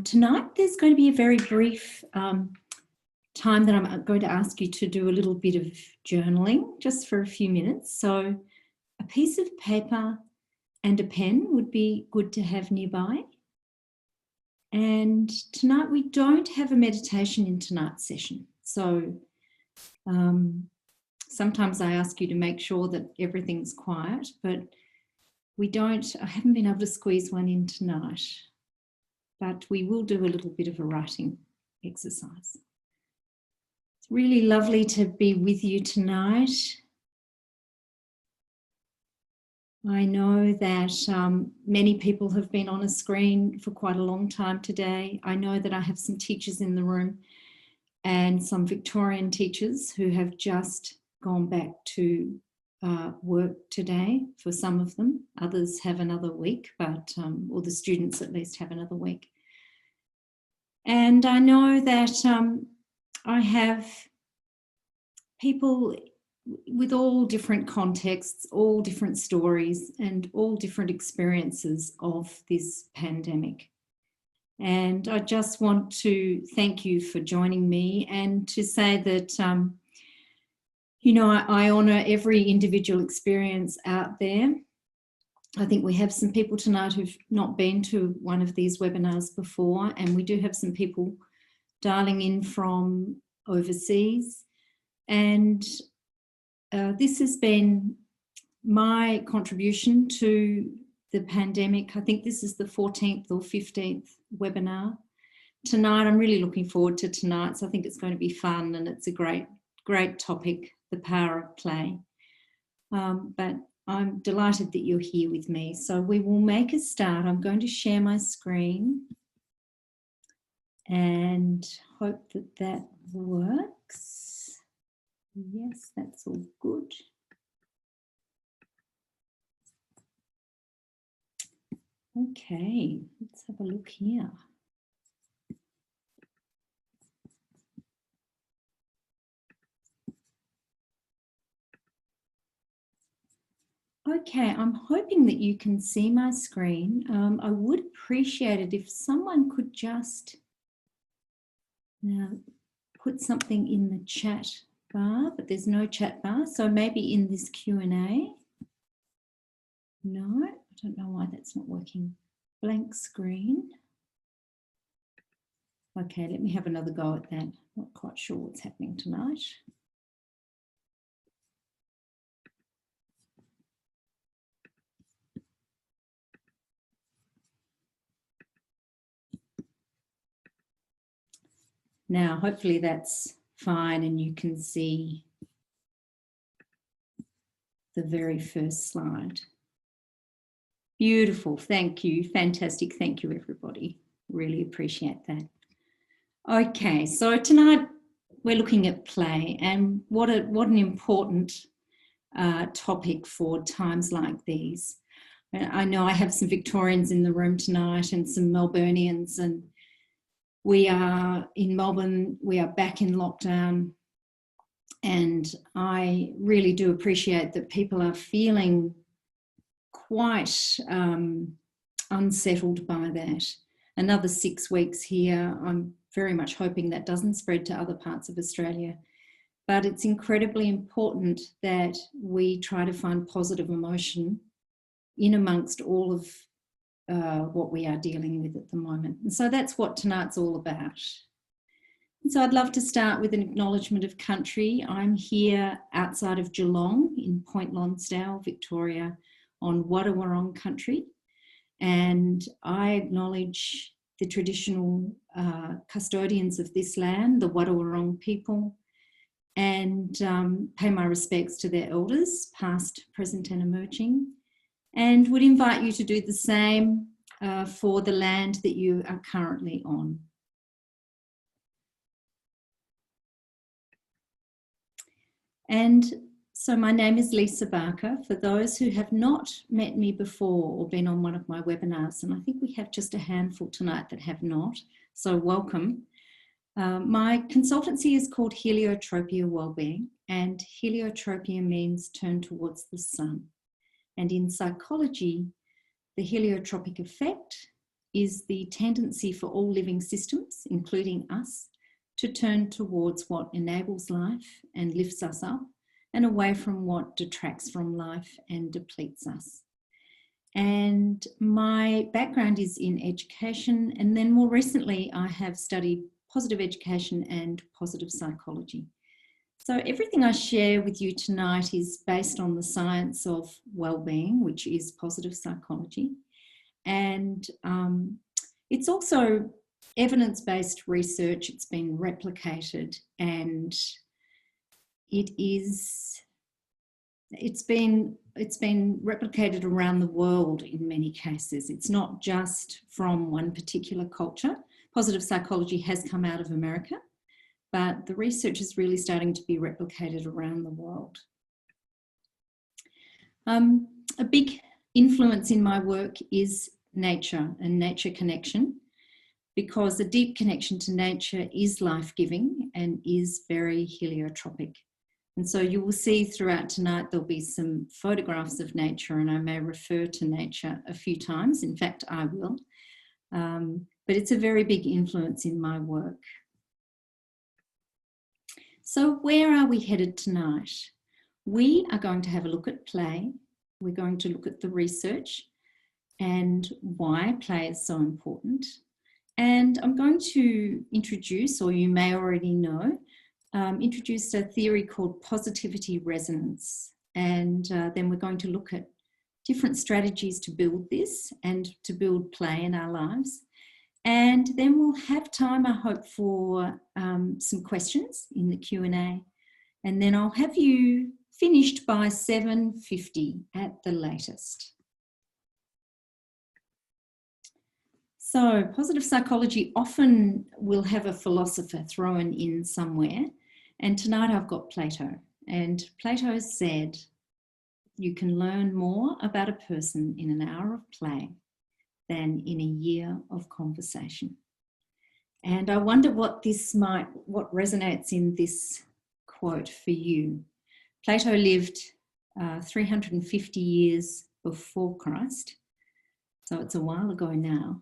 Tonight there's going to be a very brief time that I'm going to ask you to do a little bit of journaling just for a few minutes. So a piece of paper and a pen would be good to have nearby. And tonight we don't have a meditation in tonight's session. So sometimes I ask you to make sure that everything's quiet, but I haven't been able to squeeze one in tonight. But we will do a little bit of a writing exercise. It's really lovely to be with you tonight. I know that many people have been on a screen for quite a long time today. I know that I have some teachers in the room and some Victorian teachers who have just gone back to work today for some of them. Others have another week, or the students at least have another week. And I know that I have people with all different contexts, all different stories, and all different experiences of this pandemic. And I just want to thank you for joining me and to say that, I honour every individual experience out there. I think we have some people tonight who've not been to one of these webinars before, and we do have some people dialing in from overseas. And this has been my contribution to the pandemic. I think this is the 14th or 15th webinar. Tonight, I'm really looking forward to tonight. So I think it's going to be fun, and it's a great topic, the power of play. But I'm delighted that you're here with me. So we will make a start. I'm going to share my screen and hope that that works. Yes, that's all good. Okay, let's have a look here. Okay, I'm hoping that you can see my screen. I would appreciate it if someone could just put something in the chat bar, but there's no chat bar, so maybe in this Q&A. No, I don't know why that's not working. Blank screen. Okay, let me have another go at that. Not quite sure what's happening tonight. Now, hopefully that's fine and you can see the very first slide. Beautiful, thank you, fantastic, thank you everybody. Really appreciate that. Okay, so tonight we're looking at play, and what an important topic for times like these. I know I have some Victorians in the room tonight and some Melburnians, and we are in Melbourne, we are back in lockdown, and I really do appreciate that people are feeling quite unsettled by that. Another 6 weeks here. I'm very much hoping that doesn't spread to other parts of Australia. But it's incredibly important that we try to find positive emotion in amongst all of what we are dealing with at the moment. And so that's what tonight's all about. And so I'd love to start with an acknowledgement of country. I'm here outside of Geelong in Point Lonsdale, Victoria, on Wadawurrung country. And I acknowledge the traditional custodians of this land, the Wadawurrung people, and pay my respects to their elders, past, present and emerging, and would invite you to do the same for the land that you are currently on. And so my name is Lisa Barker. For those who have not met me before or been on one of my webinars, and I think we have just a handful tonight that have not, so welcome. My consultancy is called Heliotropia Wellbeing, and heliotropia means turn towards the sun. And in psychology, the heliotropic effect is the tendency for all living systems, including us, to turn towards what enables life and lifts us up, and away from what detracts from life and depletes us. And my background is in education, and then more recently I have studied positive education and positive psychology. So everything I share with you tonight is based on the science of well-being, which is positive psychology. And it's also evidence-based research. It's been replicated, and it's been replicated around the world in many cases. It's not just from one particular culture. Positive psychology has come out of America, but the research is really starting to be replicated around the world. A big influence in my work is nature and nature connection, because a deep connection to nature is life-giving and is very heliotropic. And so you will see throughout tonight there'll be some photographs of nature, and I may refer to nature a few times. In fact, I will. But it's a very big influence in my work. So where are we headed tonight? We are going to have a look at play. We're going to look at the research and why play is so important. And I'm going to introduce, or you may already know, introduce a theory called positivity resonance. And then we're going to look at different strategies to build this and to build play in our lives. And then we'll have time, I hope, for some questions in the Q&A. And then I'll have you finished by 7:50 at the latest. So positive psychology often will have a philosopher thrown in somewhere. And tonight I've got Plato. And Plato said, you can learn more about a person in an hour of play than in a year of conversation. And I wonder what resonates in this quote for you. Plato lived 350 years before Christ, so it's a while ago now.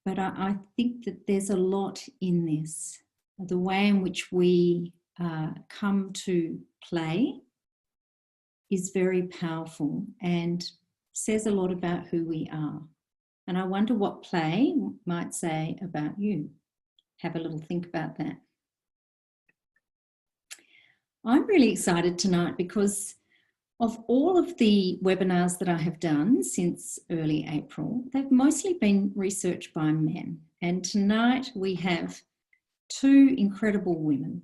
But I think that there's a lot in this. The way in which we come to play is very powerful and says a lot about who we are. And I wonder what play might say about you. Have a little think about that. I'm really excited tonight because of all of the webinars that I have done since early April, they've mostly been researched by men. And tonight we have two incredible women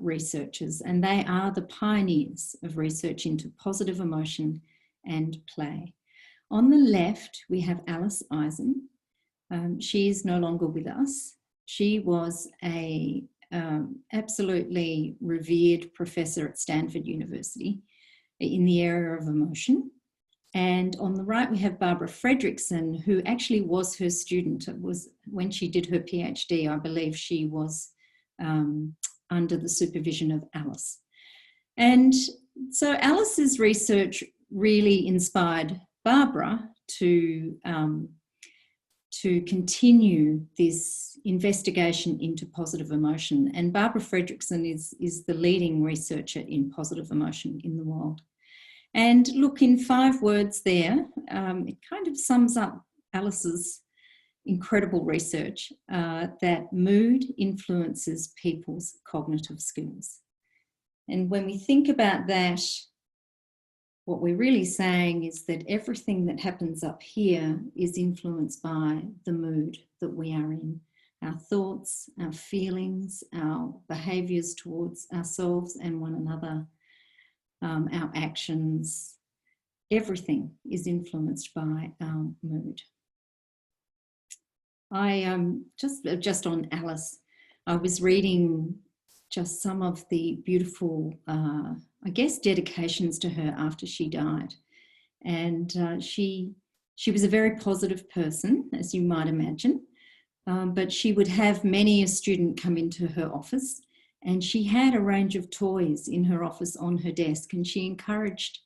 researchers, and they are the pioneers of research into positive emotion and play. On the left, we have Alice Eisen. She is no longer with us. She was a absolutely revered professor at Stanford University in the area of emotion. And on the right, we have Barbara Fredrickson, who actually was her student. It was when she did her PhD, I believe she was under the supervision of Alice. And so Alice's research really inspired Barbara to continue this investigation into positive emotion. And Barbara Fredrickson is the leading researcher in positive emotion in the world. And look, in 5 words there, it kind of sums up Alice's incredible research that mood influences people's cognitive skills. And when we think about that, what we're really saying is that everything that happens up here is influenced by the mood that we are in. Our thoughts, our feelings, our behaviours towards ourselves and one another, our actions, everything is influenced by our mood. I just on Alice, I was reading just some of the beautiful, I guess, dedications to her after she died. And she was a very positive person, as you might imagine, but she would have many a student come into her office, and she had a range of toys in her office on her desk, and she encouraged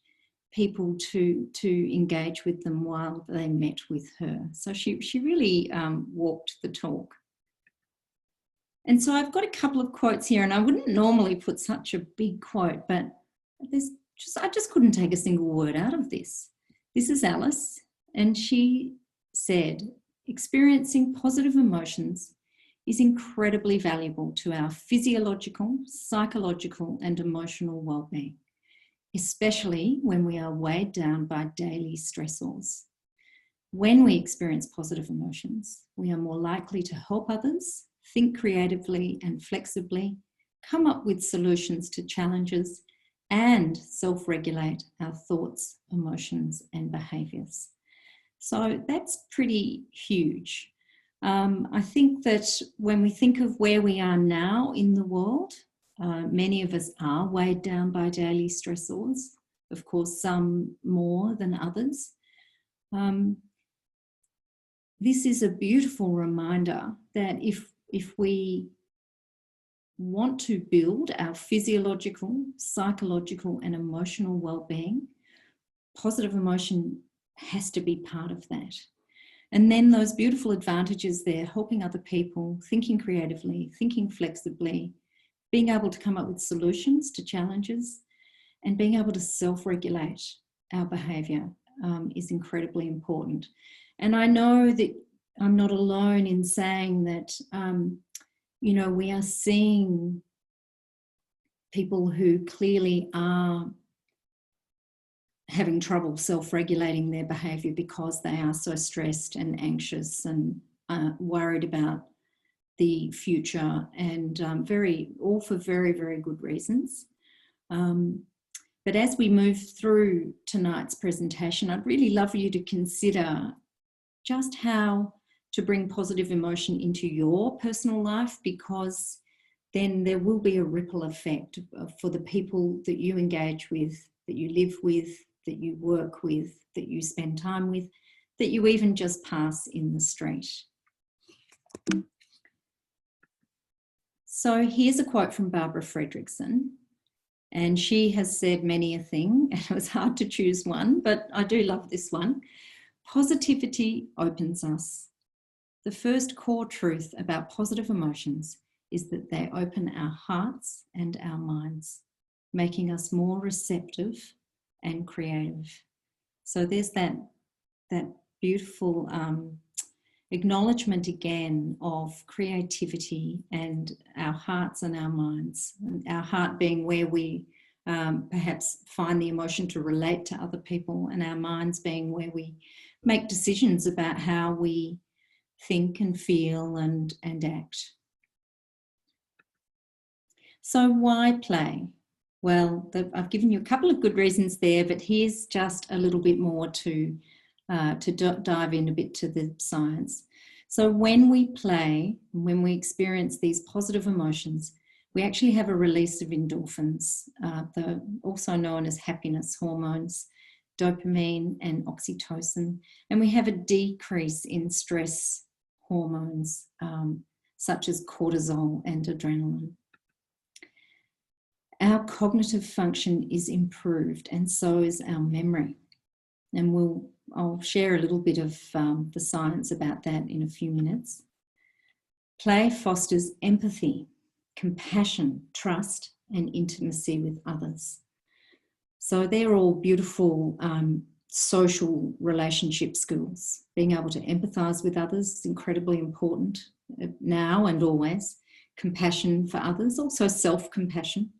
people to engage with them while they met with her. So she really walked the talk. And so I've got a couple of quotes here, and I wouldn't normally put such a big quote, but I just couldn't take a single word out of this. This is Alice, and she said, experiencing positive emotions is incredibly valuable to our physiological, psychological, and emotional well-being, especially when we are weighed down by daily stressors. When we experience positive emotions, we are more likely to help others, think creatively and flexibly, come up with solutions to challenges, and self-regulate our thoughts, emotions, and behaviours. So that's pretty huge. I think that when we think of where we are now in the world, many of us are weighed down by daily stressors, of course, some more than others. This is a beautiful reminder that if we want to build our physiological, psychological, and emotional well-being, positive emotion has to be part of that. And then those beautiful advantages there, helping other people, thinking creatively, thinking flexibly, being able to come up with solutions to challenges, and being able to self-regulate our behaviour is incredibly important. And I know that I'm not alone in saying that, you know, we are seeing people who clearly are having trouble self-regulating their behaviour because they are so stressed and anxious and worried about the future, and all for very, very good reasons. But as we move through tonight's presentation, I'd really love you to consider just how to bring positive emotion into your personal life, because then there will be a ripple effect for the people that you engage with, that you live with, that you work with, that you spend time with, that you even just pass in the street. So here's a quote from Barbara Fredrickson, and she has said many a thing, and it was hard to choose one, but I do love this one. Positivity opens us. The first core truth about positive emotions is that they open our hearts and our minds, making us more receptive and creative. So there's that beautiful acknowledgement again of creativity and our hearts and our minds. And our heart being where we perhaps find the emotion to relate to other people, and our minds being where we make decisions about how we think and feel and act. So why play? Well, I've given you a couple of good reasons there, but here's just a little bit more to dive in a bit to the science. So when we play, when we experience these positive emotions, we actually have a release of endorphins, also known as happiness hormones, dopamine and oxytocin, and we have a decrease in stress hormones such as cortisol and adrenaline. Our cognitive function is improved, and so is our memory. And I'll share a little bit of the science about that in a few minutes. Play fosters empathy, compassion, trust, and intimacy with others. So they're all beautiful social relationship skills. Being able to empathise with others is incredibly important now and always. Compassion for others, also self-compassion,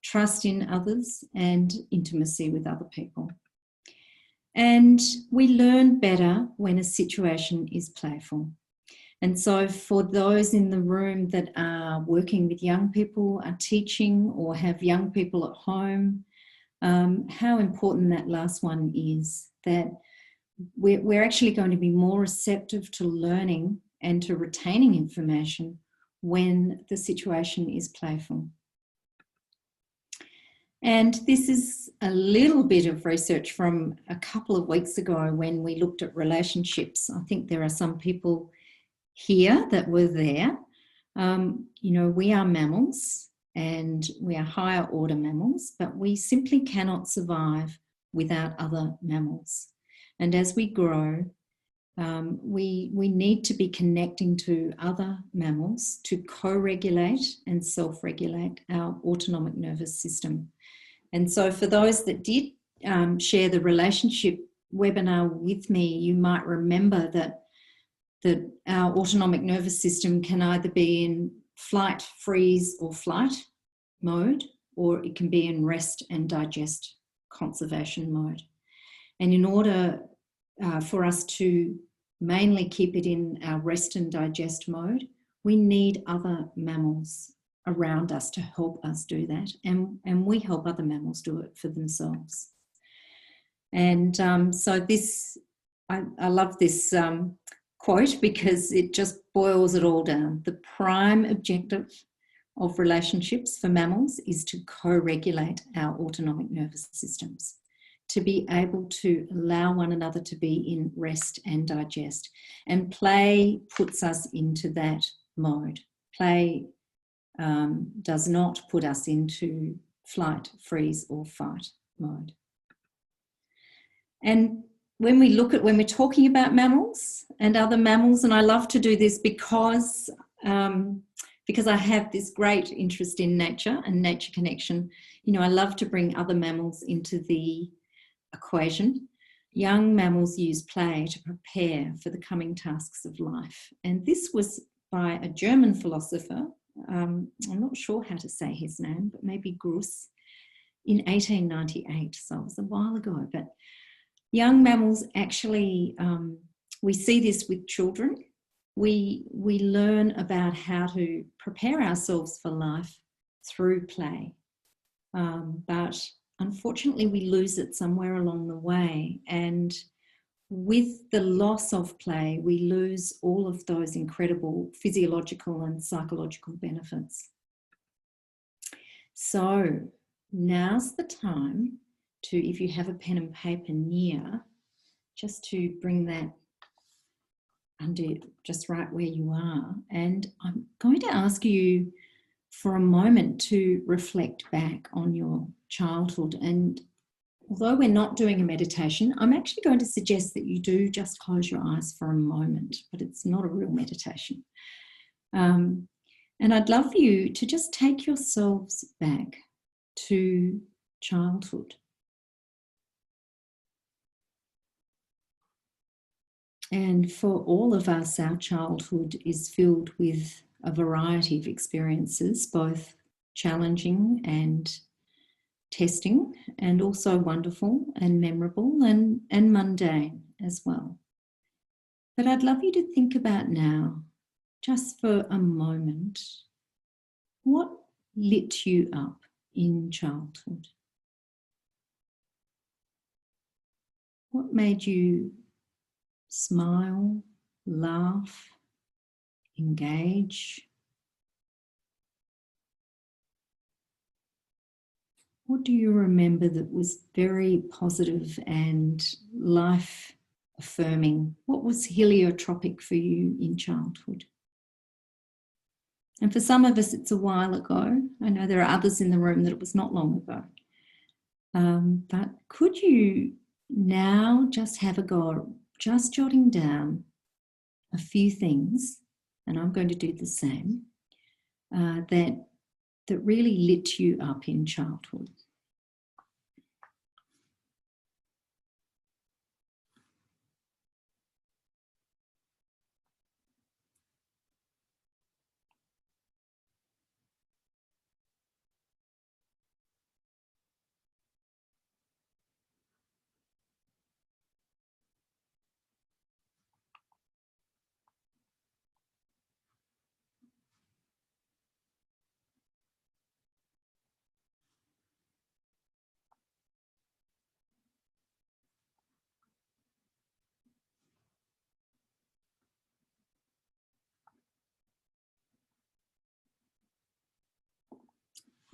trust in others, and intimacy with other people. And we learn better when a situation is playful. And so for those in the room that are working with young people, are teaching, or have young people at home, how important that last one is, that we're actually going to be more receptive to learning and to retaining information when the situation is playful. And this is a little bit of research from a couple of weeks ago when we looked at relationships. I think there are some people here that were there. You know, we are mammals and we are higher order mammals, but we simply cannot survive without other mammals. And as we grow, we need to be connecting to other mammals to co-regulate and self-regulate our autonomic nervous system. And so for those that did share the relationship webinar with me, you might remember that our autonomic nervous system can either be in flight, freeze, or flight mode, or it can be in rest and digest conservation mode. And in order for us to mainly keep it in our rest and digest mode, we need other mammals around us to help us do that. And we help other mammals do it for themselves. And so this, I love this quote because it just boils it all down. The prime objective of relationships for mammals is to co-regulate our autonomic nervous systems, to be able to allow one another to be in rest and digest. And play puts us into that mode. Play does not put us into flight, freeze, or fight mode. And when we're talking about mammals and other mammals, and I love to do this because I have this great interest in nature and nature connection. You know, I love to bring other mammals into the equation. Young mammals use play to prepare for the coming tasks of life. And this was by a German philosopher, I'm not sure how to say his name, but maybe Gruss, in 1898. So it was a while ago. But young mammals actually, we see this with children. We learn about how to prepare ourselves for life through play. But unfortunately, we lose it somewhere along the way. And with the loss of play, we lose all of those incredible physiological and psychological benefits. So now's the time to, if you have a pen and paper near, just to bring that under just right where you are. And I'm going to ask you for a moment to reflect back on your childhood. And although we're not doing a meditation, I'm actually going to suggest that you do just close your eyes for a moment, but it's not a real meditation. And I'd love for you to just take yourselves back to childhood. And for all of us, our childhood is filled with a variety of experiences, both challenging and testing, and also wonderful and memorable and mundane as well. But I'd love you to think about now, just for a moment, what lit you up in childhood? What made you smile, laugh, engage? What do you remember that was very positive and life-affirming? What was heliotropic for you in childhood? And for some of us, it's a while ago. I know there are others in the room that it was not long ago. But could you now just have a go, just jotting down a few things, and I'm going to do the same, that really lit you up in childhood?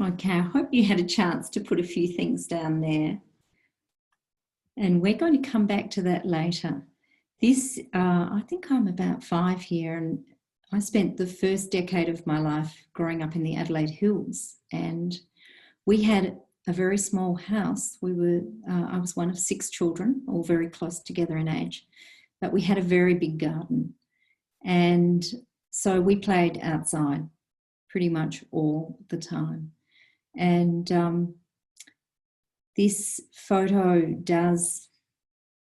Okay, I hope you had a chance to put a few things down there. And we're going to come back to that later. This, I think I'm about 5 here, and I spent the first decade of my life growing up in the Adelaide Hills, and we had a very small house. I was one of 6 children, all very close together in age, but we had a very big garden. And so we played outside pretty much all the time. And this photo does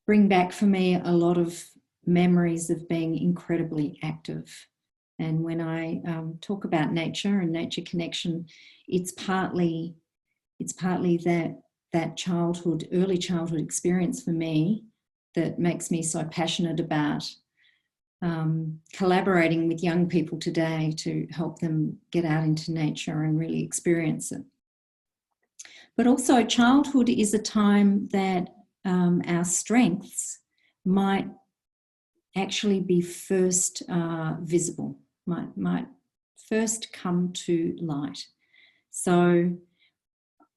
bring back for me a lot of memories of being incredibly active. And when I talk about nature and nature connection, it's partly that childhood, early childhood experience for me that makes me so passionate about collaborating with young people today to help them get out into nature and really experience it. But also, childhood is a time that our strengths might actually be first visible, might first come to light. So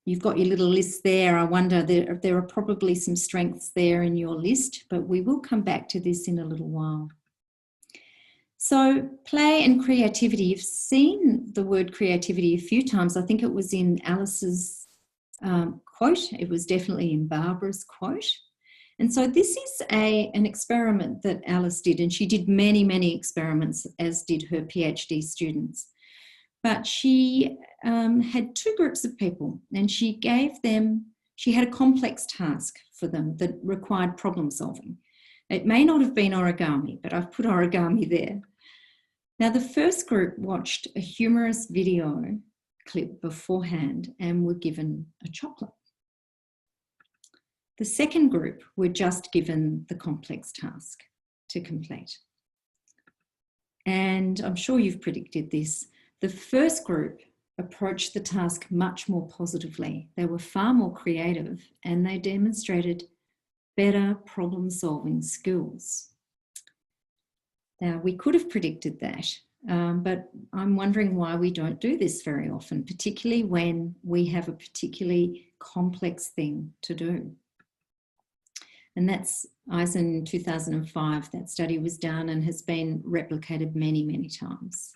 you've got your little list there. I wonder, there are probably some strengths there in your list, but we will come back to this in a little while. So play and creativity. You've seen the word creativity a few times. I think it was in Alice's quote. It was definitely in Barbara's quote. And so this is an experiment that Alice did, and she did many, many experiments, as did her PhD students. But she had 2 groups of people, and she had a complex task for them that required problem solving. It may not have been origami, but I've put origami there. Now, the first group watched a humorous video clip beforehand and were given a chocolate. The second group were just given the complex task to complete. And I'm sure you've predicted this. The first group approached the task much more positively. They were far more creative and they demonstrated better problem-solving skills. Now, we could have predicted that, but I'm wondering why we don't do this very often, particularly when we have a particularly complex thing to do. And that's Eisen in 2005. That study was done and has been replicated many, many times.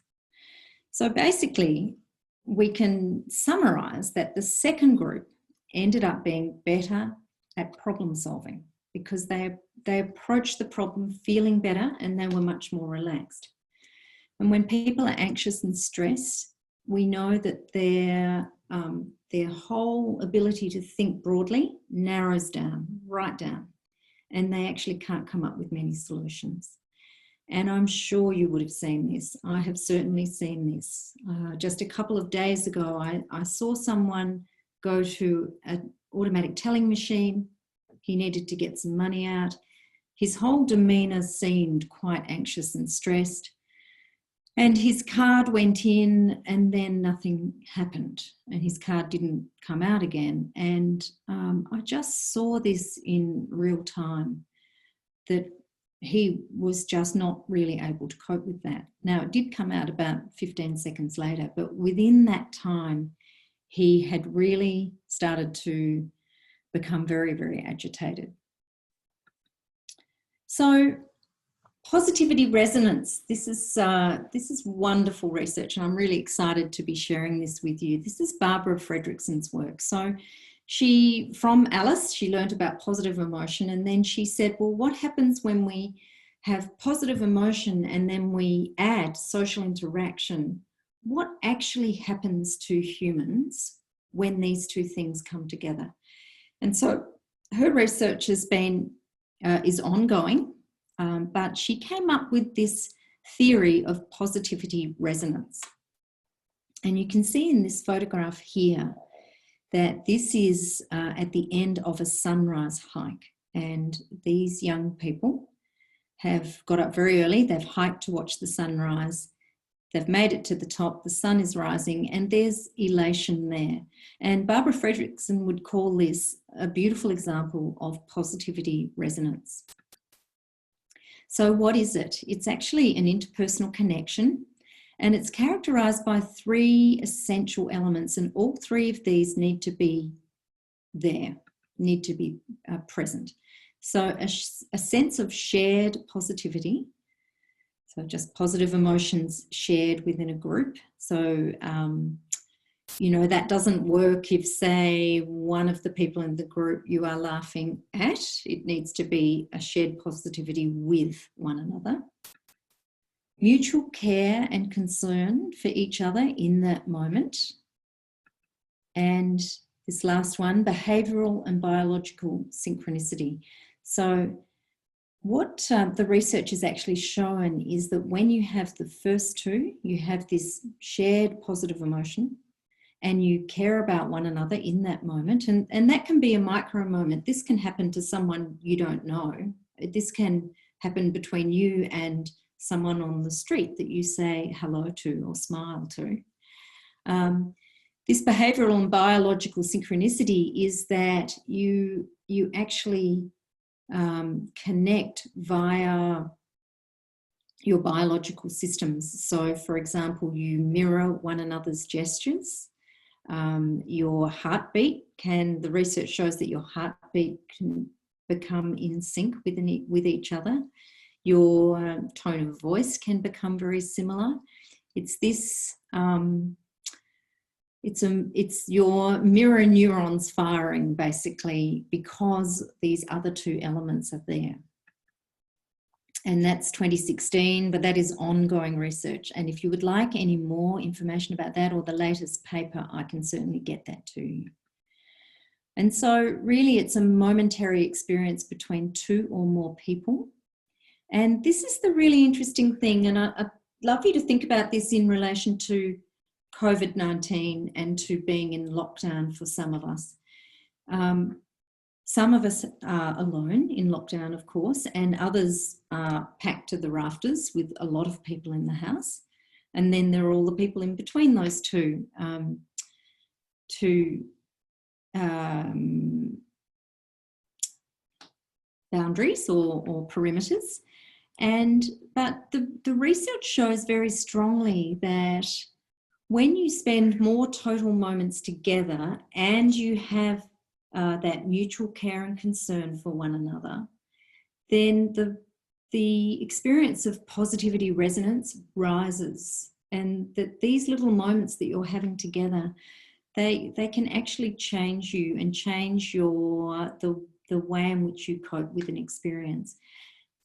So basically, we can summarise that the second group ended up being better at problem solving because they approached the problem feeling better and they were much more relaxed. And when people are anxious and stressed, we know that their whole ability to think broadly narrows down, right down, and they actually can't come up with many solutions. And I'm sure you would have seen this. I have certainly seen this. Just a couple of days ago, I saw someone go to an automatic telling machine. He needed to get some money out. His whole demeanour seemed quite anxious and stressed. And his card went in and then nothing happened. And his card didn't come out again. And I just saw this in real time, that he was just not really able to cope with that. Now, it did come out about 15 seconds later, but within that time, he had really started to become very, very agitated. So, positivity resonance. This is wonderful research, and I'm really excited to be sharing this with you. This is Barbara Fredrickson's work. So from Alice, she learned about positive emotion, and then she said, well, what happens when we have positive emotion and then we add social interaction? What actually happens to humans when these 2 things come together? And so her research is ongoing, but she came up with this theory of positivity resonance. And you can see in this photograph here that this is at the end of a sunrise hike. And these young people have got up very early. They've hiked to watch the sunrise. They've made it to the top. The sun is rising and there's elation there. And Barbara Fredrickson would call this a beautiful example of positivity resonance. So what is it? It's actually an interpersonal connection, and it's characterised by 3 essential elements, and all 3 of these need to be there, need to be present. So a sense of shared positivity, so just positive emotions shared within a group. So you know, that doesn't work if, say, one of the people in the group you are laughing at. It needs to be a shared positivity with one another. Mutual care and concern for each other in that moment. And this last one, behavioural and biological synchronicity. So what the research has actually shown is that when you have the first two, you have this shared positive emotion and you care about one another in that moment. And that can be a micro moment. This can happen to someone you don't know. This can happen between you and someone on the street that you say hello to or smile to. This behavioural and biological synchronicity is that you actually connect via your biological systems. So, for example, you mirror one another's gestures. Your heartbeat the research shows that your heartbeat can become in sync with each other. Your tone of voice can become very similar. It's this, it's your mirror neurons firing basically because these other two elements are there. And that's 2016, but that is ongoing research. And if you would like any more information about that or the latest paper, I can certainly get that to you. And so really it's a momentary experience between two or more people. And this is the really interesting thing. And I'd love you to think about this in relation to COVID-19 and to being in lockdown for some of us. Some of us are alone in lockdown, of course, and others are packed to the rafters with a lot of people in the house. And then there are all the people in between those two boundaries or perimeters. But the research shows very strongly that when you spend more total moments together and you have that mutual care and concern for one another, then the experience of positivity resonance rises, and that these little moments that you're having together, they can actually change you and change the way in which you cope with an experience.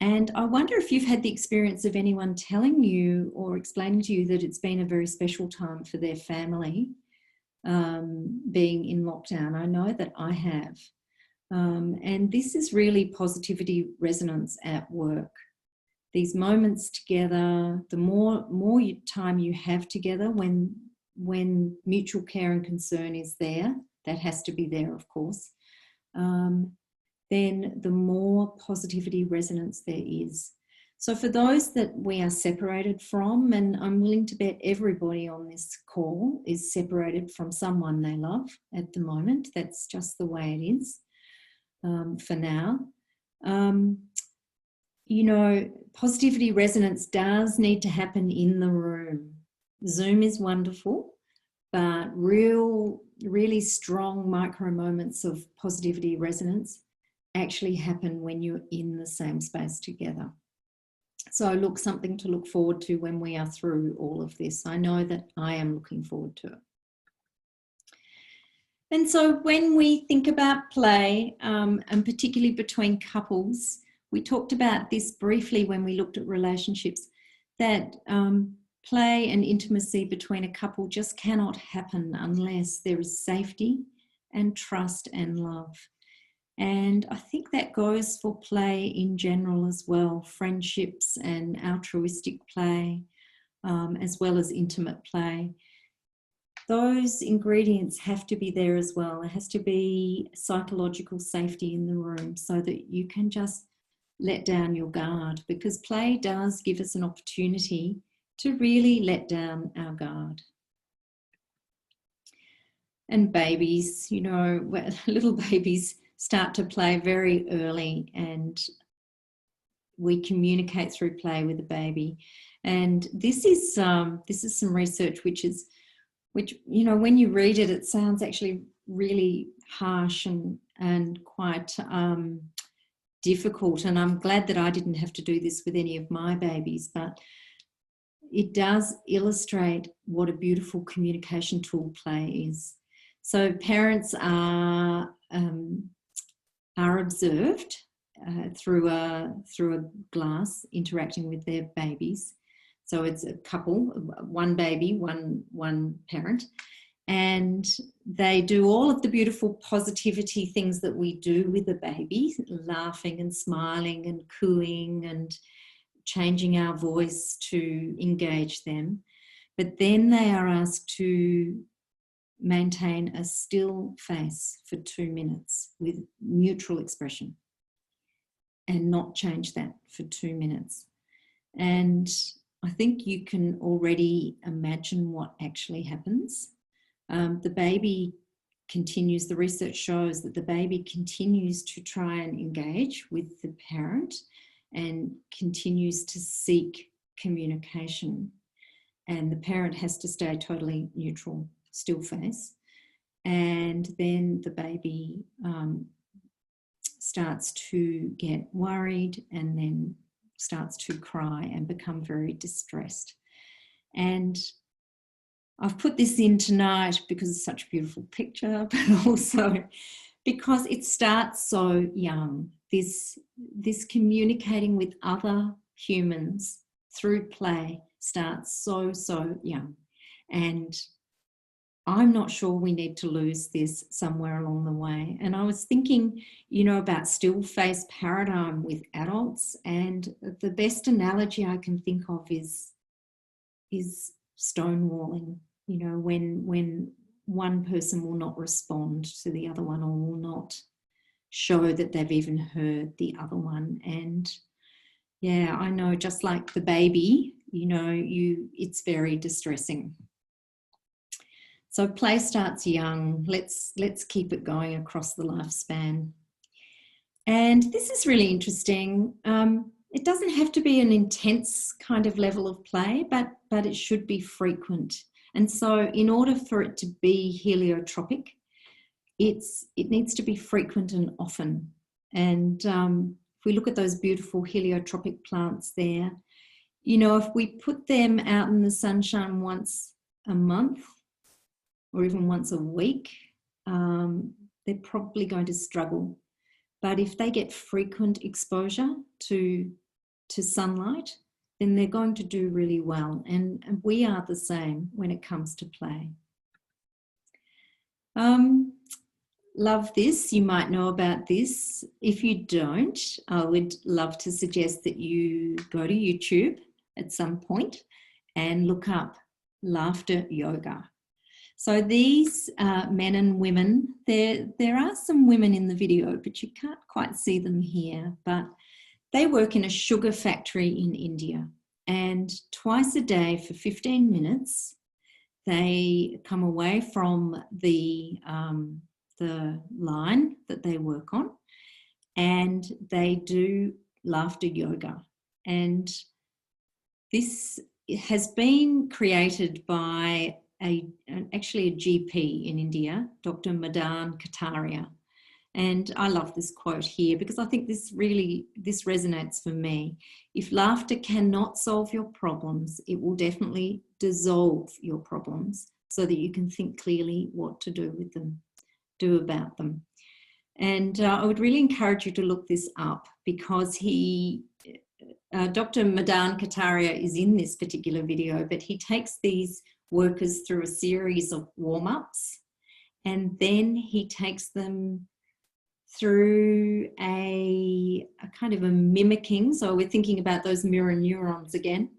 And I wonder if you've had the experience of anyone telling you or explaining to you that it's been a very special time for their family being in lockdown. I know that I have. And this is really positivity resonance at work. These moments together, the more time you have together when mutual care and concern is there, that has to be there, of course, then the more positivity resonance there is. So for those that we are separated from, and I'm willing to bet everybody on this call is separated from someone they love at the moment. That's just the way it is for now. You know, positivity resonance does need to happen in the room. Zoom is wonderful, but really strong micro moments of positivity resonance actually happen when you're in the same space together. So look, something to look forward to when we are through all of this. I know that I am looking forward to it. And so when we think about play, and particularly between couples, we talked about this briefly when we looked at relationships, that play and intimacy between a couple just cannot happen unless there is safety and trust and love. And I think that goes for play in general as well, friendships and altruistic play, as well as intimate play. Those ingredients have to be there as well. There has to be psychological safety in the room so that you can just let down your guard, because play does give us an opportunity to really let down our guard. And babies, you know, little babies start to play very early, and we communicate through play with the baby. And this is some research which you know, when you read it, it sounds actually really harsh and quite difficult. And I'm glad that I didn't have to do this with any of my babies. But it does illustrate what a beautiful communication tool play is. So parents are observed through a glass interacting with their babies. So it's a couple, one baby, one parent, and they do all of the beautiful positivity things that we do with a baby, laughing and smiling and cooing and changing our voice to engage them. But then they are asked to maintain a still face for 2 minutes with neutral expression and not change that for 2 minutes. And I think you can already imagine what actually happens. The baby continues, the research shows that the baby continues to try and engage with the parent and continues to seek communication. And the parent has to stay totally neutral, still face. And then the baby starts to get worried and then starts to cry and become very distressed. And I've put this in tonight because it's such a beautiful picture, but also because it starts so young. This communicating with other humans through play starts so young. And I'm not sure we need to lose this somewhere along the way. And I was thinking, about still face paradigm with adults, and the best analogy I can think of is stonewalling. When one person will not respond to the other one or will not show that they've even heard the other one. And yeah, I know, just like the baby, it's very distressing. So play starts young. Let's keep it going across the lifespan. And this is really interesting. It doesn't have to be an intense kind of level of play, but it should be frequent. And so in order for it to be heliotropic, it needs to be frequent and often. And if we look at those beautiful heliotropic plants there, if we put them out in the sunshine once a month or even once a week, they're probably going to struggle. But if they get frequent exposure to sunlight, then they're going to do really well. And we are the same when it comes to play. Love this. You might know about this. If you don't, I would love to suggest that you go to YouTube at some point and look up laughter yoga. So these men and women, there are some women in the video, but you can't quite see them here, but they work in a sugar factory in India, and twice a day for 15 minutes, they come away from the line that they work on, and they do laughter yoga. And this has been created by actually a GP in India, Dr. Madan Kataria. And I love this quote here because I think this resonates for me. If laughter cannot solve your problems, it will definitely dissolve your problems so that you can think clearly what to do about them. And I would really encourage you to look this up because Dr. Madan Kataria is in this particular video, but he takes these workers through a series of warm-ups, and then he takes them through a kind of a mimicking, so we're thinking about those mirror neurons again,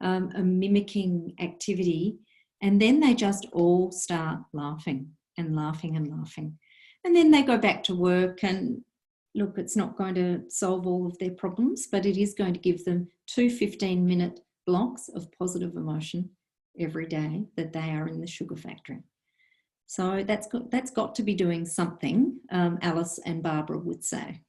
a mimicking activity, and then they just all start laughing and laughing and laughing. And then they go back to work, and look, it's not going to solve all of their problems, but it is going to give them 2 15-minute blocks of positive emotion every day that they are in the sugar factory. So that's got to be doing something, Alice and Barbara would say.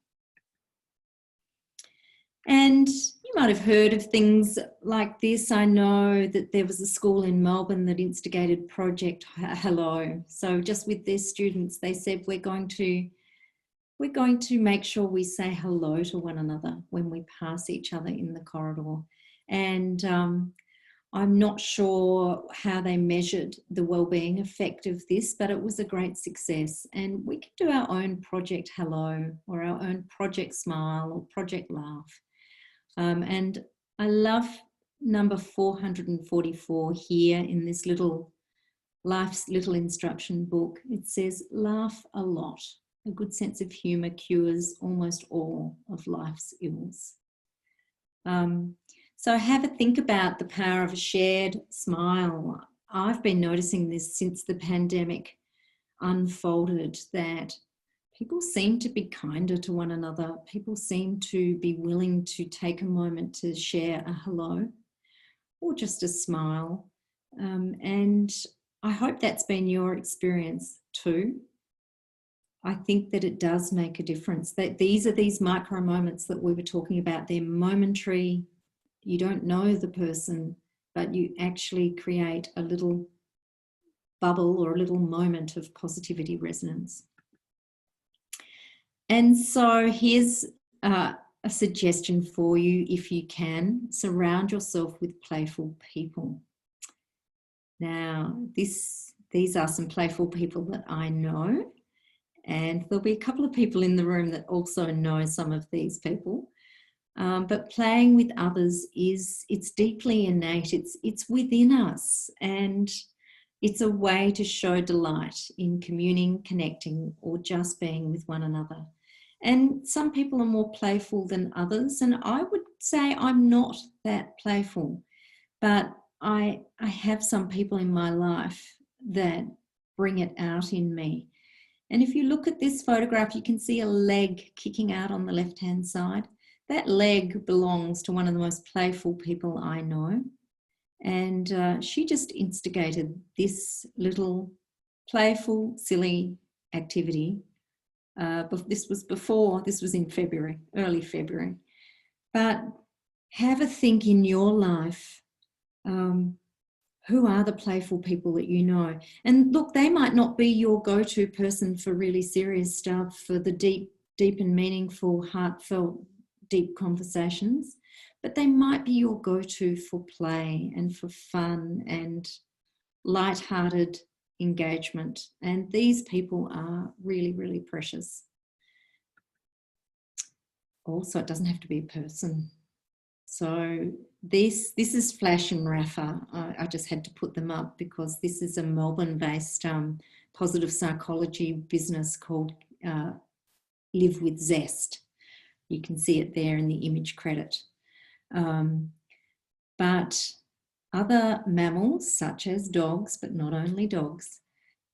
And you might have heard of things like this. I know that there was a school in Melbourne that instigated Project Hello. So just with their students, they said, we're going to make sure we say hello to one another when we pass each other in the corridor. And I'm not sure how they measured the wellbeing effect of this, but it was a great success. And we could do our own Project Hello or our own Project Smile or Project Laugh. And I love number 444 here in this Life's Little Instruction book. It says, laugh a lot. A good sense of humour cures almost all of life's ills. So have a think about the power of a shared smile. I've been noticing this since the pandemic unfolded, that people seem to be kinder to one another. People seem to be willing to take a moment to share a hello or just a smile. And I hope that's been your experience too. I think that it does make a difference, that these are these micro moments that we were talking about. They're momentary. You don't know the person, but you actually create a little bubble or a little moment of positivity resonance. And so here's a suggestion for you. If you can, surround yourself with playful people. Now, these are some playful people that I know, and there'll be a couple of people in the room that also know some of these people. But playing with others it's deeply innate. It's within us, and it's a way to show delight in communing, connecting, or just being with one another. And some people are more playful than others, and I would say I'm not that playful, but I have some people in my life that bring it out in me. And if you look at this photograph, you can see a leg kicking out on the left-hand side. That leg belongs to one of the most playful people I know. And she just instigated this little playful, silly activity. This was in February, early February. But have a think in your life. Who are the playful people that you know? And look, they might not be your go-to person for really serious stuff, for the deep and meaningful, heartfelt, deep conversations, but they might be your go-to for play and for fun and lighthearted engagement. And these people are really, really precious. Also, it doesn't have to be a person. So this is Flash and Rafa. I just had to put them up because this is a Melbourne-based positive psychology business called Live with Zest. You can see it there in the image credit. But other mammals, such as dogs, but not only dogs,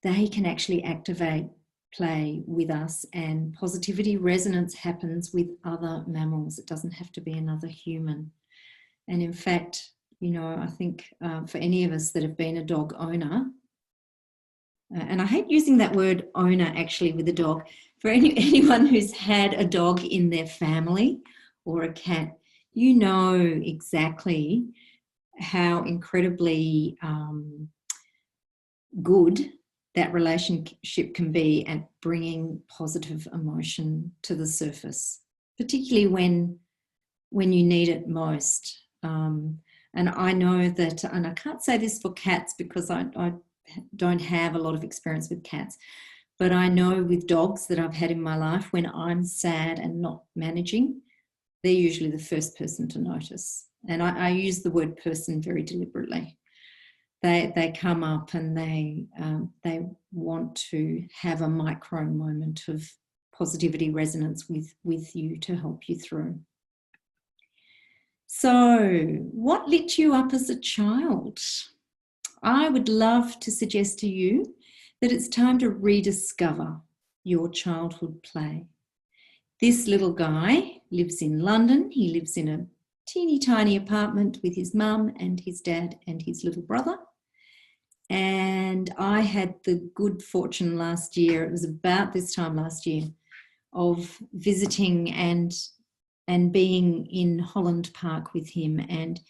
they can actually activate play with us, and positivity resonance happens with other mammals. It doesn't have to be another human. And in fact, you know, I think for any of us that have been a dog owner, and I hate using that word owner actually with a dog, for anyone who's had a dog in their family or a cat, you know exactly how incredibly good that relationship can be at bringing positive emotion to the surface, particularly when you need it most. And I know that, and I can't say this for cats because I don't have a lot of experience with cats, but I know with dogs that I've had in my life, when I'm sad and not managing, they're usually the first person to notice. And I use the word person very deliberately. They come up and they want to have a micro moment of positivity resonance with you to help you through. So, what lit you up as a child? I would love to suggest to you that it's time to rediscover your childhood play. This little guy lives in London. He lives in a teeny tiny apartment with his mum and his dad and his little brother. And I had the good fortune last year, it was about this time last year, of visiting and being in Holland Park with him. And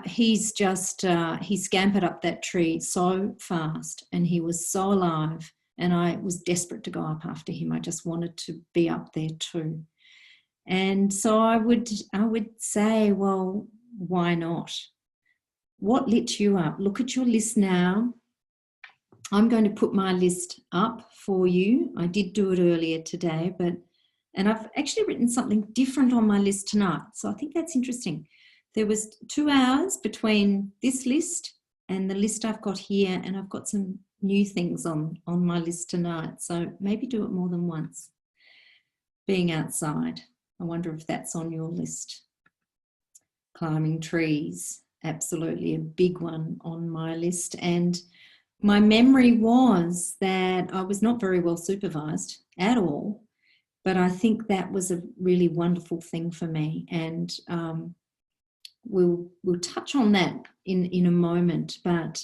he scampered up that tree so fast and he was so alive, and I was desperate to go up after him. I just wanted to be up there too. And so I would say, well, why not? What lit you up? Look at your list now. I'm going to put my list up for you. I did do it earlier today, and I've actually written something different on my list tonight. So I think that's interesting. There was 2 hours between this list and the list I've got here, and I've got some new things on my list tonight. So maybe do it more than once. Being outside. I wonder if that's on your list. Climbing trees, absolutely a big one on my list. And my memory was that I was not very well supervised at all, but I think that was a really wonderful thing for me. And we'll touch on that in a moment, but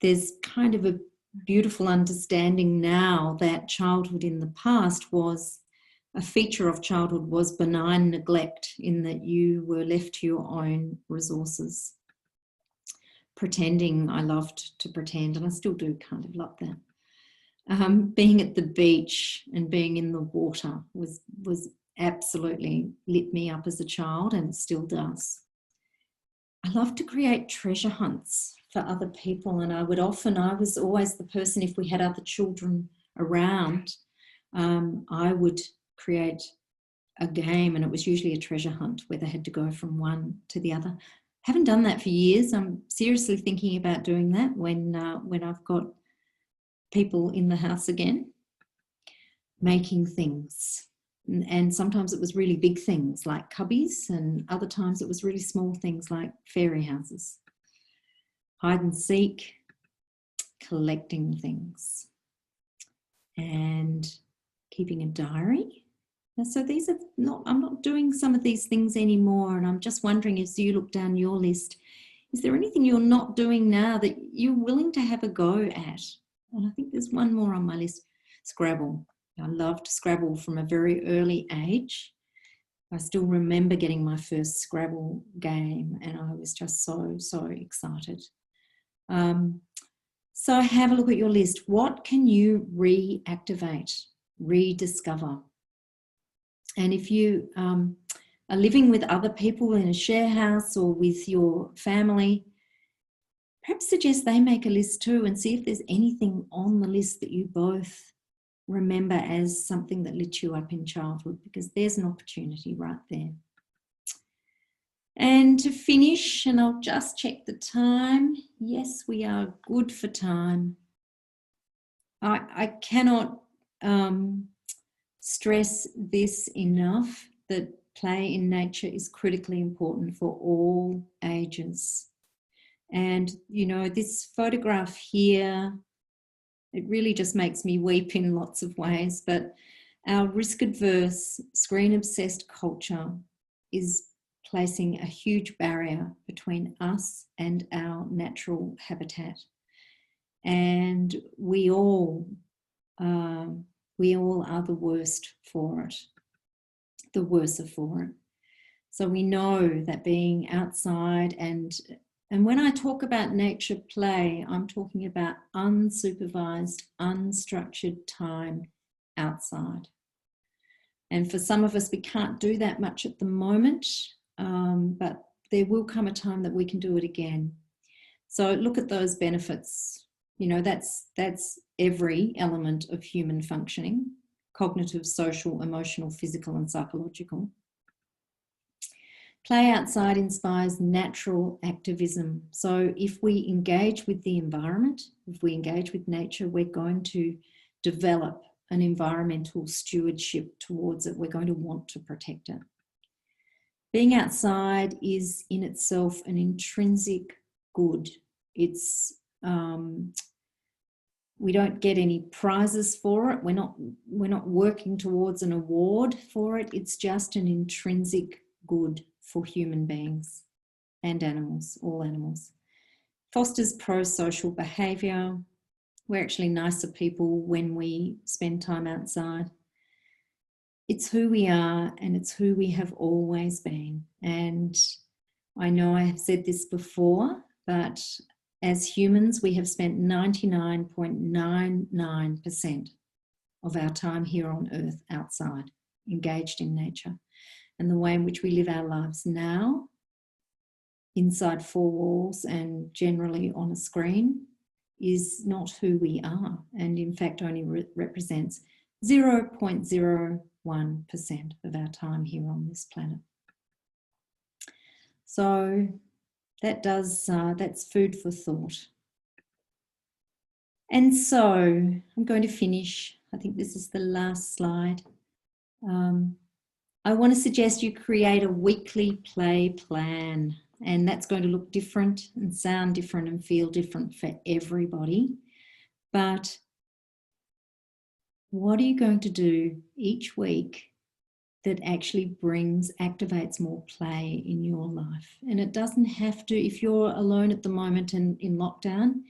there's kind of a beautiful understanding now that childhood in the past was a feature of childhood was benign neglect, in that you were left to your own resources. Pretending, I loved to pretend, and I still do kind of love that. Being at the beach and being in the water was absolutely lit me up as a child, and it still does. I love to create treasure hunts for other people, and I was always the person, if we had other children around, I would create a game, and it was usually a treasure hunt where they had to go from one to the other. Haven't done that for years. I'm seriously thinking about doing that when I've got people in the house again. Making things, and sometimes it was really big things like cubbies, and other times it was really small things like fairy houses. Hide and seek, collecting things, and keeping a diary. So these are I'm not doing some of these things anymore, and I'm just wondering, as you look down your list, is there anything you're not doing now that you're willing to have a go at? And I think there's one more on my list. Scrabble. I loved Scrabble from a very early age. I still remember getting my first Scrabble game, and I was just so excited. So have a look at your list. What can you reactivate, rediscover? And if you are living with other people in a share house or with your family, perhaps suggest they make a list too, and see if there's anything on the list that you both remember as something that lit you up in childhood, because there's an opportunity right there. And to finish, and I'll just check the time. Yes, we are good for time. I cannot stress this enough, that play in nature is critically important for all ages. And, you know, this photograph here, it really just makes me weep in lots of ways, but our risk-adverse, screen-obsessed culture is placing a huge barrier between us and our natural habitat. And we all are the worst for it, the worser for it. So we know that being outside, and when I talk about nature play, I'm talking about unsupervised, unstructured time outside. And for some of us, we can't do that much at the moment, but there will come a time that we can do it again. So look at those benefits. You know, that's every element of human functioning: cognitive, social, emotional, physical, and psychological. Play outside inspires natural activism. So if we engage with the environment, if we engage with nature, we're going to develop an environmental stewardship towards it. We're going to want to protect it. Being outside is in itself an intrinsic good. It's we don't get any prizes for it. We're not working towards an award for it. It's just an intrinsic good for human beings and animals, all animals. Fosters pro-social behaviour. We're actually nicer people when we spend time outside. It's who we are, and it's who we have always been. And I know I have said this before, but as humans, we have spent 99.99% of our time here on Earth outside, engaged in nature. And the way in which we live our lives now inside four walls and generally on a screen is not who we are, and in fact only represents 0.01% of our time here on this planet. So that's food for thought. And so I'm going to finish. I think this is the last slide. I want to suggest you create a weekly play plan, and that's going to look different and sound different and feel different for everybody. But what are you going to do each week that actually activates more play in your life? And it doesn't have to, if you're alone at the moment and in lockdown,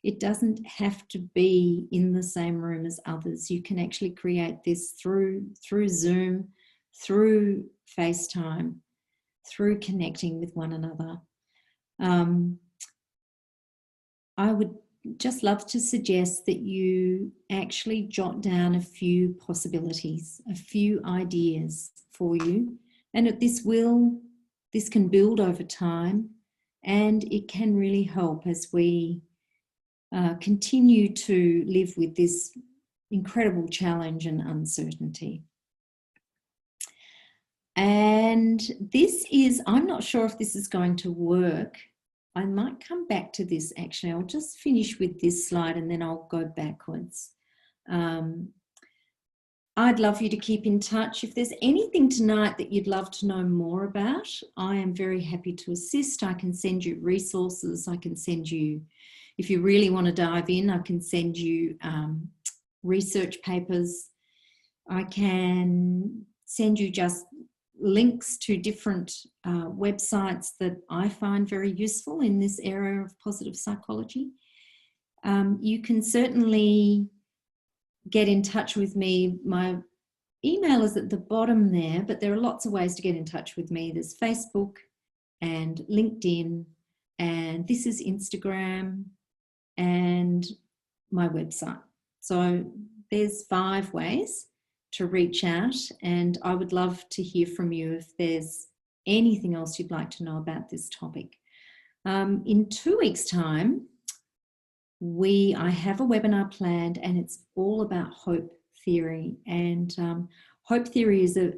it doesn't have to be in the same room as others. You can actually create this through Zoom, through FaceTime, through connecting with one another. I would just love to suggest that you actually jot down a few possibilities, a few ideas for you, and that this can build over time, and it can really help as we continue to live with this incredible challenge and uncertainty. And this is, I'm not sure if this is going to work. I might come back to this actually. I'll just finish with this slide and then I'll go backwards. I'd love you to keep in touch. If there's anything tonight that you'd love to know more about, I am very happy to assist. I can send you resources. I can send you, if you really want to dive in, I can send you research papers. I can send you just links to different websites that I find very useful in this area of positive psychology. You can certainly get in touch with me. My email is at the bottom there, but there are lots of ways to get in touch with me. There's Facebook and LinkedIn, and this is Instagram and my website. So there's 5 ways to reach out, and I would love to hear from you if there's anything else you'd like to know about this topic. In 2 weeks' time, I have a webinar planned, and it's all about hope theory. And hope theory is a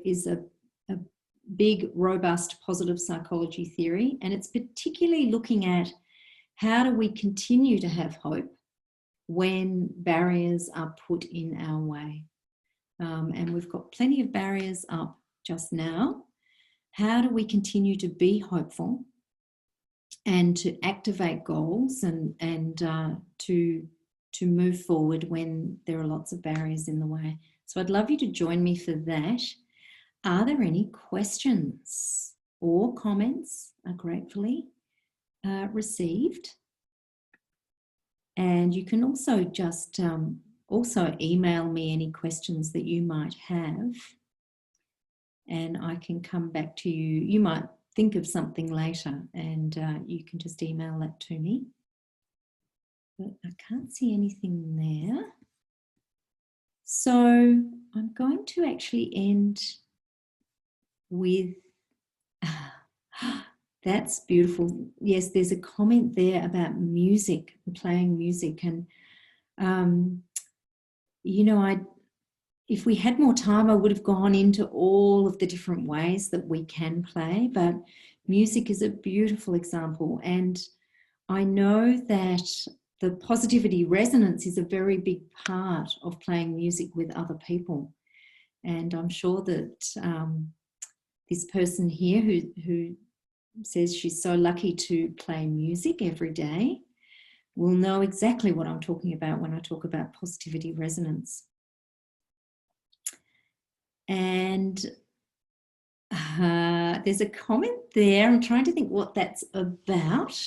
big, robust positive psychology theory, and it's particularly looking at how do we continue to have hope when barriers are put in our way. And we've got plenty of barriers up just now. How do we continue to be hopeful and to activate goals and to move forward when there are lots of barriers in the way? So I'd love you to join me for that. Are there any questions or comments? Are gratefully received. And you can also just also email me any questions that you might have, and I can come back to you. You might think of something later, and you can just email that to me. But I can't see anything there. So I'm going to actually end with, that's beautiful. Yes, there's a comment there about music, playing music. And, you know, if we had more time, I would have gone into all of the different ways that we can play, but music is a beautiful example. And I know that the positivity resonance is a very big part of playing music with other people. And I'm sure that this person here who says she's so lucky to play music every day will know exactly what I'm talking about when I talk about positivity resonance. And there's a comment there. I'm trying to think what that's about.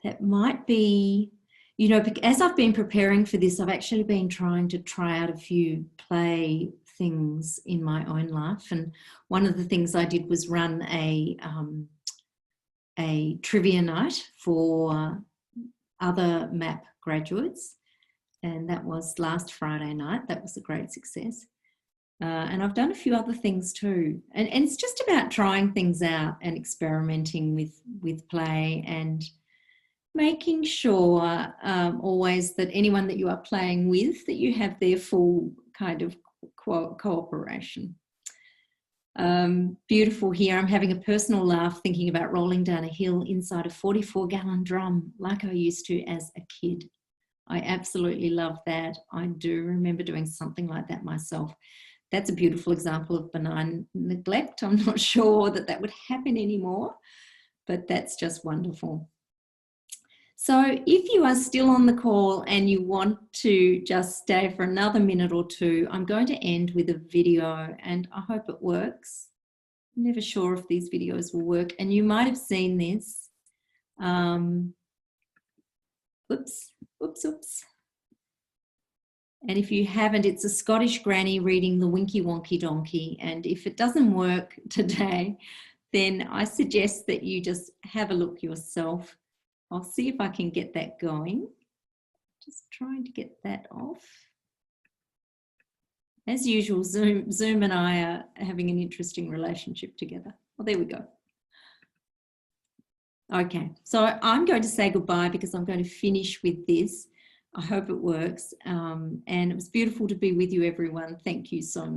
That might be, you know, as I've been preparing for this, I've actually been trying to try out a few play things in my own life. And one of the things I did was run a trivia night for other MAP graduates. And that was last Friday night. That was a great success. And I've done a few other things too. And it's just about trying things out and experimenting with play and making sure always that anyone that you are playing with, that you have their full kind of cooperation. Beautiful here. I'm having a personal laugh thinking about rolling down a hill inside a 44-gallon drum like I used to as a kid. I absolutely love that. I do remember doing something like that myself. That's a beautiful example of benign neglect. I'm not sure that that would happen anymore, but that's just wonderful. So if you are still on the call and you want to just stay for another minute or two, I'm going to end with a video, and I hope it works. I'm never sure if these videos will work, and you might have seen this. Oops. And if you haven't, it's a Scottish granny reading the Winky Wonky Donkey. And if it doesn't work today, then I suggest that you just have a look yourself. I'll see if I can get that going. Just trying to get that off. As usual, Zoom and I are having an interesting relationship together. Well, there we go. Okay, so I'm going to say goodbye because I'm going to finish with this. I hope it works. And it was beautiful to be with you, everyone. Thank you so much.